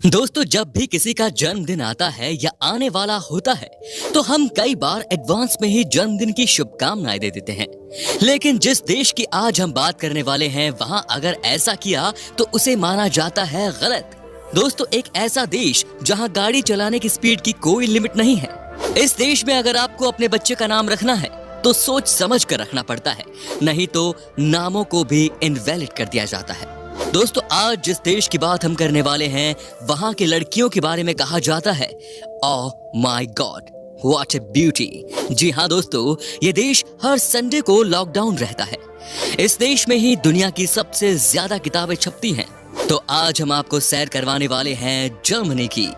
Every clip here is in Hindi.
दोस्तों, जब भी किसी का जन्मदिन आता है या आने वाला होता है तो हम कई बार एडवांस में ही जन्मदिन की शुभकामनाएं दे देते हैं। लेकिन जिस देश की आज हम बात करने वाले हैं वहां अगर ऐसा किया तो उसे माना जाता है गलत। दोस्तों, एक ऐसा देश जहां गाड़ी चलाने की स्पीड की कोई लिमिट नहीं है। इस देश में अगर आपको अपने बच्चे का नाम रखना है तो सोच समझ कर रखना पड़ता है, नहीं तो नामों को भी इनवैलिड कर दिया जाता है। दोस्तों, आज जिस देश की बात हम करने वाले हैं वहां की लड़कियों के बारे में कहा जाता है, oh my God what a beauty. जी हाँ दोस्तों, ये देश हर संडे को लॉकडाउन रहता है। इस देश में ही दुनिया की सबसे ज्यादा किताबें छपती हैं। तो आज हम आपको सैर करवाने वाले हैं जर्मनी की।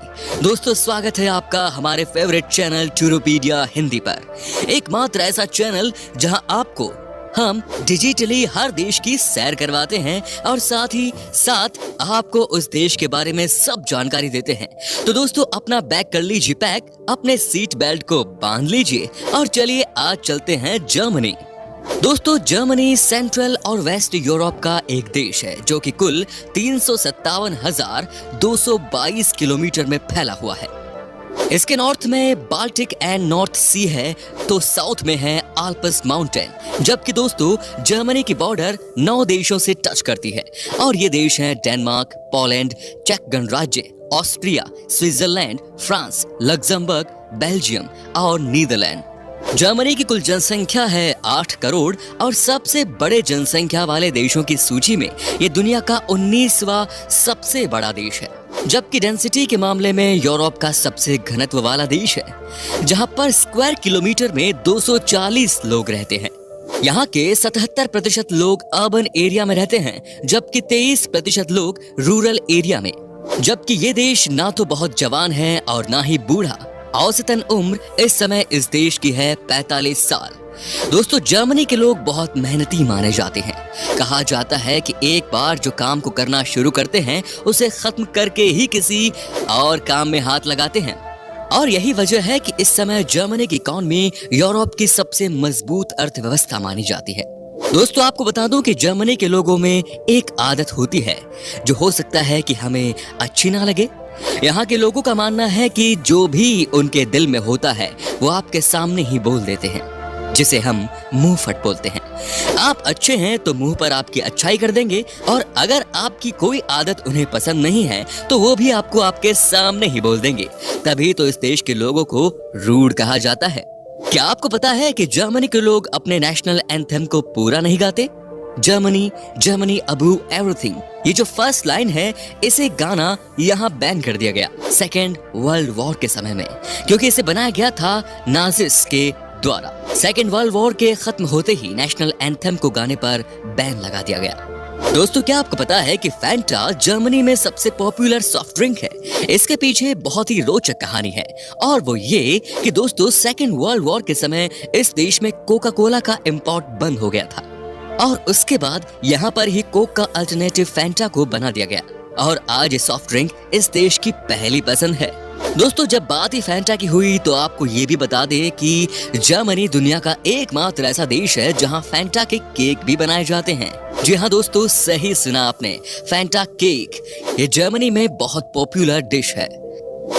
दोस्तों, स्वागत है आपका हमारे फेवरेट चैनल टूरोपीडिया हिंदी पर, एकमात्र ऐसा चैनल जहां आपको हम डिजिटली हर देश की सैर करवाते हैं और साथ ही साथ आपको उस देश के बारे में सब जानकारी देते हैं। तो दोस्तों, अपना बैग कर लीजिए पैक, अपने सीट बेल्ट को बांध लीजिए और चलिए आज चलते हैं जर्मनी। दोस्तों, जर्मनी सेंट्रल और वेस्ट यूरोप का एक देश है जो कि कुल 357,222 किलोमीटर में फैला हुआ है। इसके नॉर्थ में बाल्टिक एंड नॉर्थ सी है तो साउथ में है आल्प्स माउंटेन। जबकि दोस्तों, जर्मनी की बॉर्डर 9 देशों से टच करती है और ये देश हैं डेनमार्क, पोलैंड, चेक गणराज्य, Austria, Switzerland, France, Luxembourg, Belgium और नीदरलैंड। जर्मनी की कुल जनसंख्या है 8 करोड़ और सबसे बड़े जनसंख्या वाले देशों की सूची में ये दुनिया का 19वां सबसे बड़ा देश है। जबकि डेंसिटी के मामले में यूरोप का सबसे घनत्व वाला देश है, जहां पर स्क्वायर किलोमीटर में 240 लोग रहते हैं। यहाँ के 77% लोग अर्बन एरिया में रहते हैं, जबकि 23% लोग रूरल एरिया में। जबकि ये देश ना तो बहुत जवान है और ना ही बूढ़ा। औसतन उम्र इस समय इस देश की है 45 साल। दोस्तों, जर्मनी के लोग बहुत मेहनती माने जाते हैं। कहा जाता है कि एक बार जो काम को करना शुरू करते हैं उसे खत्म करके ही किसी और काम में हाथ लगाते हैं। और यही वजह है कि इस समय जर्मनी की इकॉनमी यूरोप की सबसे मजबूत अर्थव्यवस्था मानी जाती है। दोस्तों, आपको बता दूं कि जर्मनी के लोगों में एक आदत होती है जो हो सकता है कि हमें अच्छी ना लगे। यहाँ के लोगों का मानना है कि जो भी उनके दिल में होता है वो आपके सामने ही बोल देते हैं, जिसे हम मुंह फट बोलते हैं। आप अच्छे हैं तो मुंह पर आपकी अच्छाई कर देंगे और अगर आपकी कोई आदत उन्हें पसंद नहीं है तो वो भी आपको आपके सामने ही बोल देंगे। तभी तो इस देश के लोगों को रूड कहा जाता है। क्या आपको पता है कि जर्मनी के लोग अपने नेशनल एंथम को पूरा नहीं गाते? जर्मनी जर्मनी अबू एवरीथिंग, ये जो फर्स्ट लाइन है इसे गाना यहाँ बैन कर दिया गया सेकेंड वर्ल्ड वॉर के समय में, क्योंकि इसे बनाया गया था नाजिस्ट के द्वारा। सेकेंड वर्ल्ड वॉर के खत्म होते ही नेशनल एंथम को गाने पर बैन लगा दिया गया। दोस्तों, क्या आपको पता है कि फैंटा जर्मनी में सबसे पॉपुलर सॉफ्ट ड्रिंक है? इसके पीछे बहुत ही रोचक कहानी है और वो ये कि दोस्तों, सेकेंड वर्ल्ड वॉर के समय इस देश में कोका कोला का इंपोर्ट बंद हो गया था और उसके बाद यहाँ पर ही कोक का अल्टरनेटिव फैंटा को बना दिया गया और आज ये सॉफ्ट ड्रिंक इस देश की पहली पसंद है। दोस्तों, जब बात ही फैंटा की हुई तो आपको ये भी बता दें कि जर्मनी दुनिया का एकमात्र ऐसा देश है जहां फैंटा के केक भी बनाए जाते हैं। जी हाँ दोस्तों, सही सुना आपने, फैंटा केक ये जर्मनी में बहुत पॉपुलर डिश है।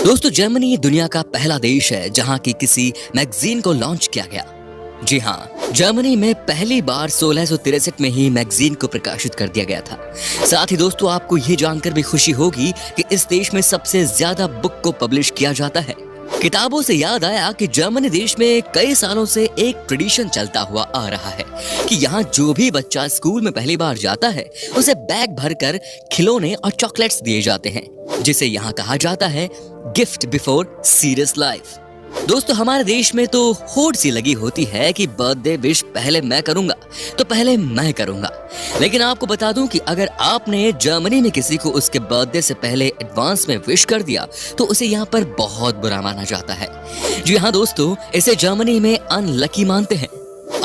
दोस्तों, जर्मनी दुनिया का पहला देश है जहां की किसी मैगजीन को लॉन्च किया गया। जी हाँ, जर्मनी में पहली बार 1663 में ही मैगजीन को प्रकाशित कर दिया गया था। साथ ही दोस्तों, आपको ये जानकर भी खुशी होगी कि इस देश में सबसे ज्यादा बुक को पब्लिश किया जाता है। किताबों से याद आया कि जर्मनी देश में कई सालों से एक ट्रेडिशन चलता हुआ आ रहा है कि यहाँ जो भी बच्चा स्कूल में पहली बार जाता है उसे बैग भरकर खिलौने और चॉकलेट्स दिए जाते हैं, जिसे यहाँ कहा जाता है गिफ्ट बिफोर सीरियस लाइफ। दोस्तों, हमारे देश में तो होड़ सी लगी होती है कि बर्थडे विश पहले मैं करूंगा तो पहले मैं करूंगा। लेकिन आपको बता दूं कि अगर आपने जर्मनी में किसी को उसके बर्थडे से पहले एडवांस में विश कर दिया तो उसे यहाँ पर बहुत बुरा माना जाता है। जी हाँ दोस्तों, इसे जर्मनी में अनलकी मानते हैं।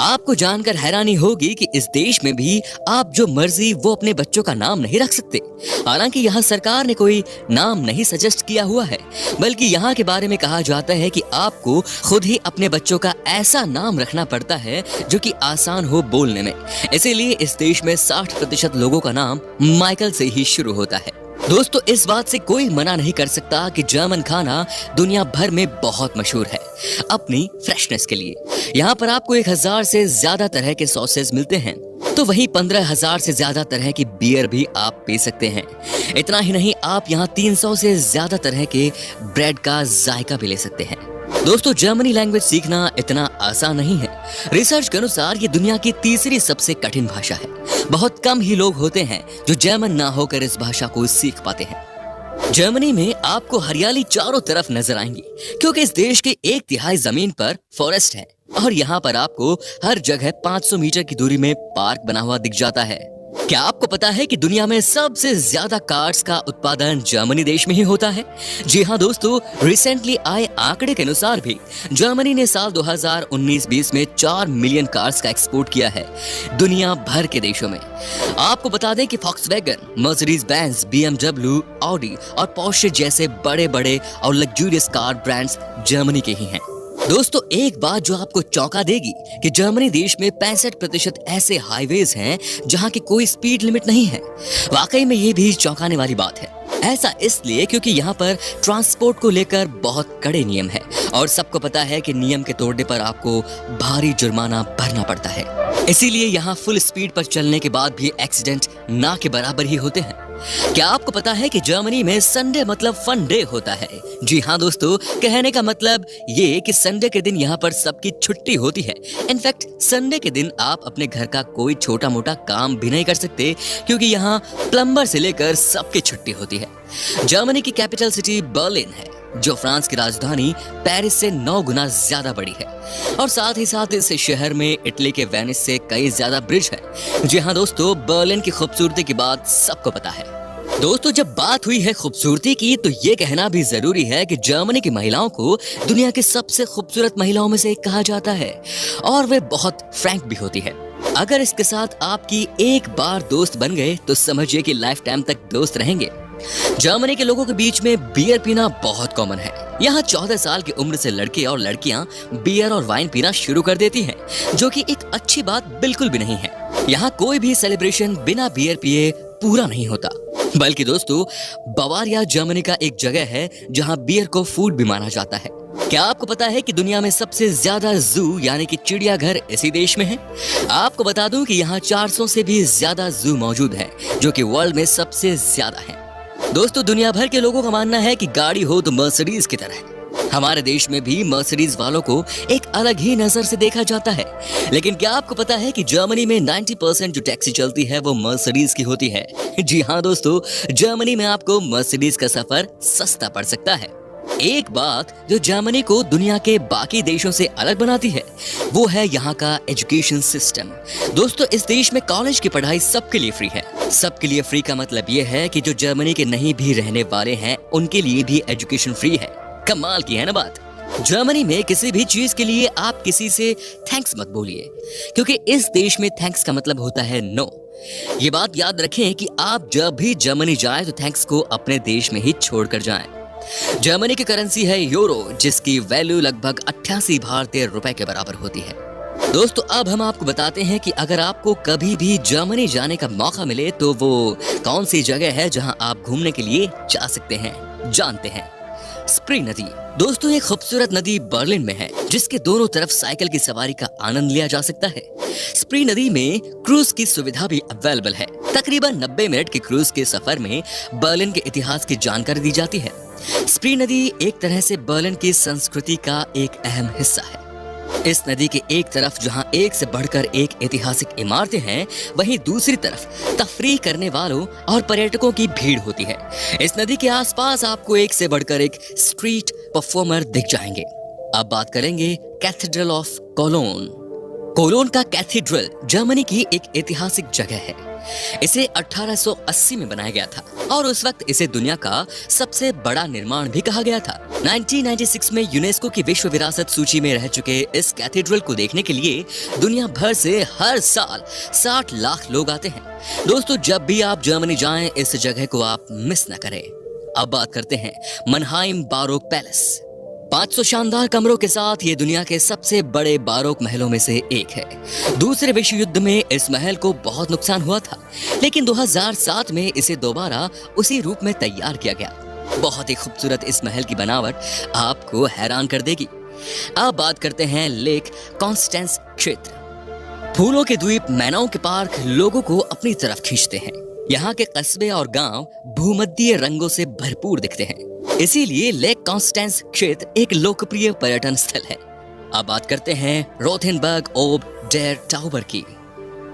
आपको जानकर हैरानी होगी कि इस देश में भी आप जो मर्जी वो अपने बच्चों का नाम नहीं रख सकते। हालांकि यहाँ सरकार ने कोई नाम नहीं सजेस्ट किया हुआ है, बल्कि यहाँ के बारे में कहा जाता है कि आपको खुद ही अपने बच्चों का ऐसा नाम रखना पड़ता है जो कि आसान हो बोलने में। इसीलिए इस देश में 60% लोगों का नाम माइकल से ही शुरू होता है। दोस्तों इस बात से कोई मना नहीं कर सकता कि जर्मन खाना दुनिया भर में बहुत मशहूर है अपनी फ्रेशनेस के लिए। यहाँ पर आपको 1000 से ज्यादा तरह के सॉसेस मिलते हैं, तो वहीं 15,000 से ज्यादा तरह की बियर भी आप पी सकते हैं। इतना ही नहीं, आप यहाँ 300 से ज्यादा तरह के ब्रेड का जायका भी ले सकते हैं। दोस्तों जर्मनी लैंग्वेज सीखना इतना आसान नहीं है। रिसर्च के अनुसार ये दुनिया की तीसरी सबसे कठिन भाषा है। बहुत कम ही लोग होते हैं जो जर्मन ना होकर इस भाषा को सीख पाते हैं। जर्मनी में आपको हरियाली चारों तरफ नजर आएंगी, क्योंकि इस देश के 1/3 जमीन पर फॉरेस्ट है और यहाँ पर आपको हर जगह 500 मीटर की दूरी में पार्क बना हुआ दिख जाता है। क्या आपको पता है कि दुनिया में सबसे ज्यादा कार्स का उत्पादन जर्मनी देश में ही होता है? जी हाँ दोस्तों, रिसेंटली आए आंकड़े के अनुसार भी जर्मनी ने साल 2019-20 में 4 मिलियन कार्स का एक्सपोर्ट किया है दुनिया भर के देशों में। आपको बता दें कि Volkswagen, Mercedes Benz, BMW, Audi और पोर्शे जैसे बड़े बड़े और लग्जूरियस कार ब्रांड्स जर्मनी के ही हैं। दोस्तों एक बात जो आपको चौंका देगी कि जर्मनी देश में 65% ऐसे हाईवेज हैं जहां की कोई स्पीड लिमिट नहीं है। वाकई में ये भी चौंकाने वाली बात है। ऐसा इसलिए क्योंकि यहाँ पर ट्रांसपोर्ट को लेकर बहुत कड़े नियम है और सबको पता है कि नियम के तोड़ने पर आपको भारी जुर्माना भरना पड़ता है। इसीलिए यहाँ फुल स्पीड पर चलने के बाद भी एक्सीडेंट ना के बराबर ही होते हैं। क्या आपको पता है कि जर्मनी में संडे मतलब फन डे होता है? जी हाँ दोस्तों, कहने का मतलब ये कि संडे के दिन यहाँ पर सबकी छुट्टी होती है। इनफैक्ट संडे के दिन आप अपने घर का कोई छोटा मोटा काम भी नहीं कर सकते, क्योंकि यहाँ प्लम्बर से लेकर सबकी छुट्टी होती है। जर्मनी की कैपिटल सिटी बर्लिन है, जो फ्रांस की राजधानी पेरिस से 9 गुना ज्यादा बड़ी है और साथ ही साथ इस शहर में इटली के वेनिस से कई ज्यादा ब्रिज है। जी हाँ दोस्तों, बर्लिन की खूबसूरती की बात सबको पता है। दोस्तों जब बात हुई है खूबसूरती की, तो ये कहना भी जरूरी है कि जर्मनी की महिलाओं को दुनिया की सबसे खूबसूरत महिलाओं में से एक कहा जाता है और वे बहुत फ्रैंक भी होती है। अगर इसके साथ आपकी एक बार दोस्त बन गए तो समझिए कि लाइफ टाइम तक दोस्त रहेंगे। जर्मनी के लोगों के बीच में बियर पीना बहुत कॉमन है। यहाँ 14 साल की उम्र से लड़के और लड़कियाँ बियर और वाइन पीना शुरू कर देती हैं, जो कि एक अच्छी बात बिल्कुल भी नहीं है। यहाँ कोई भी सेलिब्रेशन बिना बियर पिए पूरा नहीं होता। बल्कि दोस्तों बवारिया जर्मनी का एक जगह है जहाँ बियर को फूड भी माना जाता है। क्या आपको पता है कि दुनिया में सबसे ज्यादा जू यानी कि चिड़ियाघर इसी देश में है? आपको बता दूं कि यहाँ 400 से भी ज्यादा जू मौजूद है, जो कि वर्ल्ड में सबसे ज्यादा है। दोस्तों दुनिया भर के लोगों का मानना है कि गाड़ी हो तो मर्सिडीज की तरह है। हमारे देश में भी मर्सिडीज वालों को एक अलग ही नजर से देखा जाता है। लेकिन क्या आपको पता है कि जर्मनी में 90% जो टैक्सी चलती है वो मर्सिडीज की होती है? जी हाँ दोस्तों, जर्मनी में आपको मर्सिडीज का सफर सस्ता पड़ सकता है। एक बात जो जर्मनी को दुनिया के बाकी देशों से अलग बनाती है वो है यहाँ का एजुकेशन सिस्टम। दोस्तों इस देश में कॉलेज की पढ़ाई सबके लिए फ्री है। सबके लिए फ्री का मतलब ये है कि जो जर्मनी के नहीं भी रहने वाले हैं उनके लिए भी एजुकेशन फ्री है। कमाल की है ना बात। जर्मनी में किसी भी चीज के लिए आप किसी से थैंक्स मत बोलिए, क्योंकि इस देश में थैंक्स का मतलब होता है नो। ये बात याद रखें कि आप जब भी जर्मनी जाएं तो थैंक्स को अपने देश में ही छोड़कर जाएं। जर्मनी की करेंसी है यूरो, जिसकी वैल्यू लगभग 88 भारतीय रुपए के बराबर होती है। दोस्तों अब हम आपको बताते हैं कि अगर आपको कभी भी जर्मनी जाने का मौका मिले तो वो कौन सी जगह है जहां आप घूमने के लिए जा सकते हैं। जानते हैं, स्प्री नदी। दोस्तों ये खूबसूरत नदी बर्लिन में है, जिसके दोनों तरफ साइकिल की सवारी का आनंद लिया जा सकता है। स्प्री नदी में क्रूज की सुविधा भी अवेलेबल है। तकरीबन 90 मिनट के क्रूज के सफर में बर्लिन के इतिहास की जानकारी दी जाती है। स्प्री नदी एक तरह से बर्लिन की संस्कृति का एक अहम हिस्सा है। इस नदी के एक तरफ जहां एक से बढ़कर एक ऐतिहासिक इमारतें हैं, वहीं दूसरी तरफ तफरीह करने वालों और पर्यटकों की भीड़ होती है। इस नदी के आसपास आपको एक से बढ़कर एक स्ट्रीट परफॉर्मर दिख जाएंगे। अब बात करेंगे कैथेड्रल ऑफ कोलोन। कोलोन का कैथेड्रल जर्मनी की एक ऐतिहासिक जगह है। इसे 1880 में बनाया गया था और उस वक्त इसे दुनिया का सबसे बड़ा निर्माण भी कहा गया था। 1996 में यूनेस्को की विश्व विरासत सूची में रह चुके इस कैथेड्रल को देखने के लिए दुनिया भर से हर साल 60 लाख लोग आते हैं। दोस्तों जब भी आप जर्मनी जाएं इस जगह को आप मिस न करें। अब बात करते हैं मनहाइम बारोक पैलेस। 500 शानदार कमरों के साथ ये दुनिया के सबसे बड़े बारोक महलों में से एक है। दूसरे विश्व युद्ध में इस महल को बहुत नुकसान हुआ था, लेकिन 2007 में इसे दोबारा उसी रूप में तैयार किया गया। बहुत ही खूबसूरत इस महल की बनावट आपको हैरान कर देगी। अब बात करते हैं लेक कॉन्स्टेंस क्षेत्र। फूलों के द्वीप मैनाओं के पार्क लोगों को अपनी तरफ खींचते हैं। यहाँ के कस्बे और गांव भूमध्यीय रंगों से भरपूर दिखते हैं, इसीलिए लेक कॉन्स्टेंस क्षेत्र एक लोकप्रिय पर्यटन स्थल है। अब बात करते हैं रोथेनबर्ग ओब डेर टाउबर की।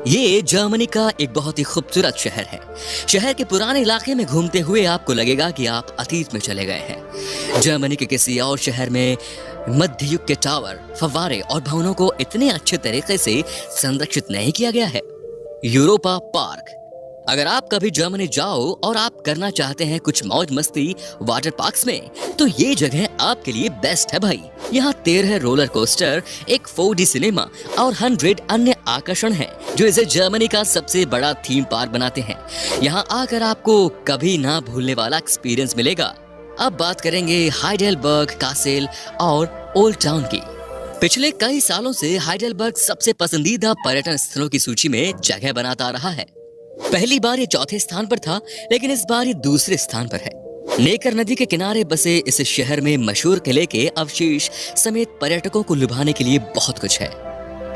ये जर्मनी का एक बहुत ही खूबसूरत शहर है। शहर के पुराने इलाके में घूमते हुए आपको लगेगा कि आप अतीत में चले गए हैं। जर्मनी के किसी और शहर में मध्य युग के टावर, फव्वारे और भवनों को इतने अच्छे तरीके से संरक्षित नहीं किया गया है। Europa park. अगर आप कभी जर्मनी जाओ और आप करना चाहते हैं कुछ मौज मस्ती वाटर पार्क्स में, तो ये जगह आपके लिए बेस्ट है भाई। यहाँ 13 रोलर कोस्टर, एक 4D सिनेमा और 100 अन्य आकर्षण हैं, जो इसे जर्मनी का सबसे बड़ा थीम पार्क बनाते हैं। यहाँ आकर आपको कभी ना भूलने वाला एक्सपीरियंस मिलेगा। अब बात करेंगे हाइडेलबर्ग कासेल और ओल्ड टाउन की। पिछले कई सालों से हाइडेलबर्ग सबसे पसंदीदा पर्यटन स्थलों की सूची में जगह बनाता आ रहा है। पहली बार ये चौथे स्थान पर था, लेकिन इस बार ये दूसरे स्थान पर है। नेकर नदी के किनारे बसे इस शहर में मशहूर किले के अवशेष समेत पर्यटकों को लुभाने के लिए बहुत कुछ है।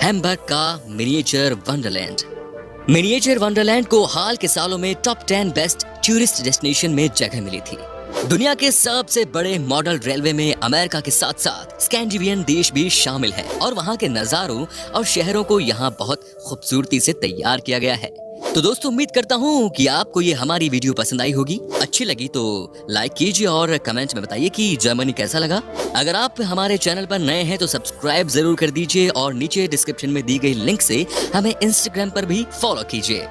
हैम्बर्ग का मिनिएचर वंडरलैंड। मिनिएचर वंडरलैंड को हाल के सालों में टॉप 10 बेस्ट टूरिस्ट डेस्टिनेशन में जगह मिली थी। दुनिया के सबसे बड़े मॉडल रेलवे में अमेरिका के साथ साथ स्कैंडिनेवियन देश भी शामिल है और वहाँ के नज़ारों और शहरों को यहाँ बहुत खूबसूरती से तैयार किया गया है। तो दोस्तों, उम्मीद करता हूँ कि आपको ये हमारी वीडियो पसंद आई होगी। अच्छी लगी तो लाइक कीजिए और कमेंट में बताइए कि जर्मनी कैसा लगा। अगर आप हमारे चैनल पर नए हैं तो सब्सक्राइब जरूर कर दीजिए और नीचे डिस्क्रिप्शन में दी गई लिंक से हमें इंस्टाग्राम पर भी फॉलो कीजिए।